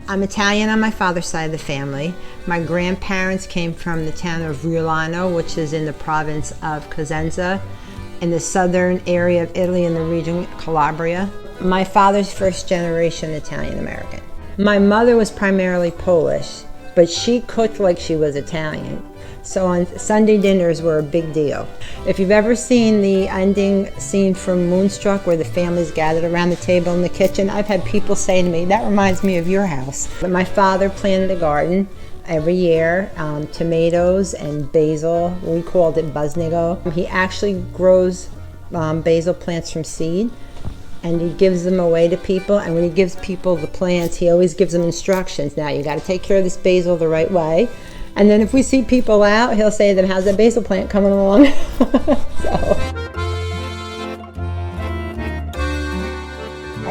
I'm Italian on my father's side of the family. My grandparents came from the town of Riolano, which is in the province of Cosenza, in the southern area of Italy in the region Calabria. My father's first generation Italian American. My mother was primarily Polish, but she cooked like she was Italian. So on Sunday dinners were a big deal. If you've ever seen the ending scene from Moonstruck where the family's gathered around the table in the kitchen, I've had people say to me, that reminds me of your house. But my father planted a garden every year, tomatoes and basil. We called it buznigo. He actually grows basil plants from seed, and he gives them away to people. And when he gives people the plants, he always gives them instructions. Now you got to take care of this basil the right way. And then if we see people out, he'll say to them, how's that basil plant coming along?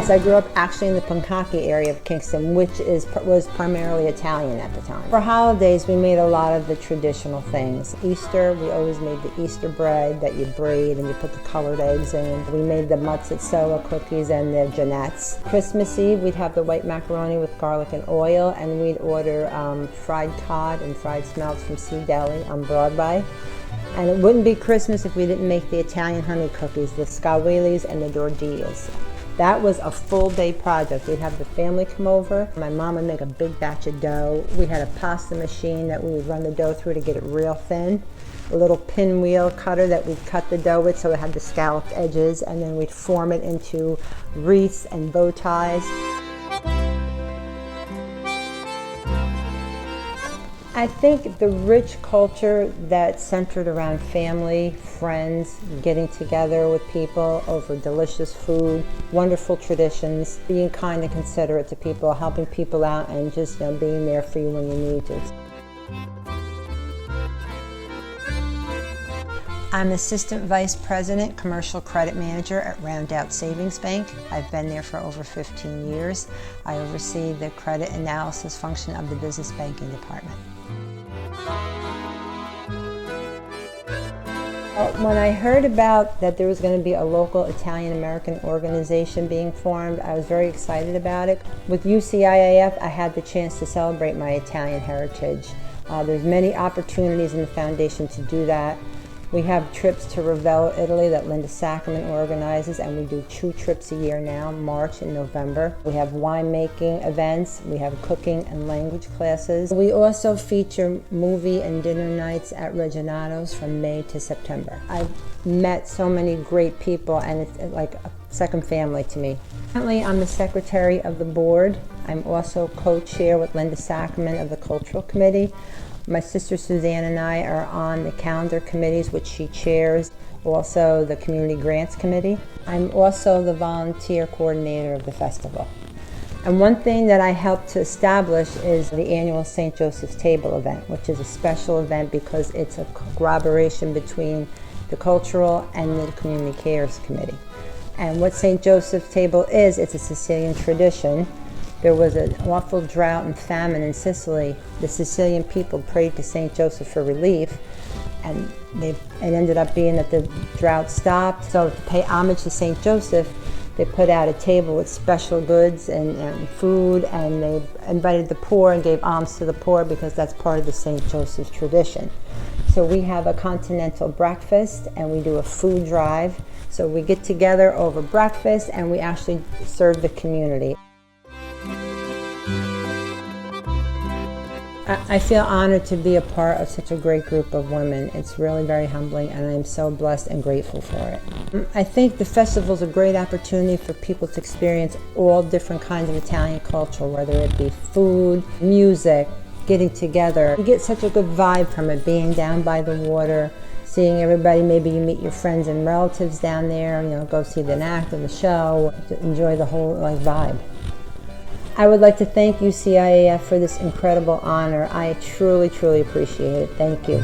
So I grew up actually in the Pankaki area of Kingston, which was primarily Italian at the time. For holidays, we made a lot of the traditional things. Easter, we always made the Easter bread that you braid and you put the colored eggs in. We made the mozzarella cookies and the Jeanettes. Christmas Eve, we'd have the white macaroni with garlic and oil, and we'd order fried cod and fried smelts from Sea Deli on Broadway. And it wouldn't be Christmas if we didn't make the Italian honey cookies, the scawilis and the tortillas. That was a full day project. We'd have the family come over. My mom would make a big batch of dough. We had a pasta machine that we would run the dough through to get it real thin. A little pinwheel cutter that we'd cut the dough with so it had the scalloped edges, and then we'd form it into wreaths and bow ties. I think the rich culture that's centered around family, friends, getting together with people over delicious food, wonderful traditions, being kind and considerate to people, helping people out, and just being there for you when you need to. I'm Assistant Vice President, Commercial Credit Manager at Rondout Savings Bank. I've been there for over 15 years. I oversee the credit analysis function of the business banking department. When I heard about that there was going to be a local Italian-American organization being formed, I was very excited about it. With UCIAF, I had the chance to celebrate my Italian heritage. There's many opportunities in the foundation to do that. We have trips to Ravello, Italy that Linda Sackerman organizes, and we do 2 trips a year now, March and November. We have winemaking events, we have cooking and language classes. We also feature movie and dinner nights at Reginato's from May to September. I've met so many great people, and it's like a second family to me. Currently, I'm the secretary of the board. I'm also co-chair with Linda Sackerman of the Cultural Committee. My sister Suzanne and I are on the calendar committees, which she chairs, also the Community Grants Committee. I'm also the volunteer coordinator of the festival. And one thing that I helped to establish is the annual St. Joseph's Table event, which is a special event because it's a collaboration between the Cultural and the Community Cares Committee. And what St. Joseph's Table is, it's a Sicilian tradition. There was an awful drought and famine in Sicily. The Sicilian people prayed to St. Joseph for relief, and it ended up being that the drought stopped. So to pay homage to St. Joseph, they put out a table with special goods and food, and they invited the poor and gave alms to the poor because that's part of the St. Joseph's tradition. So we have a continental breakfast, and we do a food drive. So we get together over breakfast, and we actually serve the community. I feel honored to be a part of such a great group of women. It's really very humbling, and I'm so blessed and grateful for it. I think the festival is a great opportunity for people to experience all different kinds of Italian culture, whether it be food, music, getting together. You get such a good vibe from it, being down by the water, seeing everybody. Maybe you meet your friends and relatives down there, go see the act or the show, enjoy the whole vibe. I would like to thank UCIAF for this incredible honor. I truly, truly appreciate it. Thank you.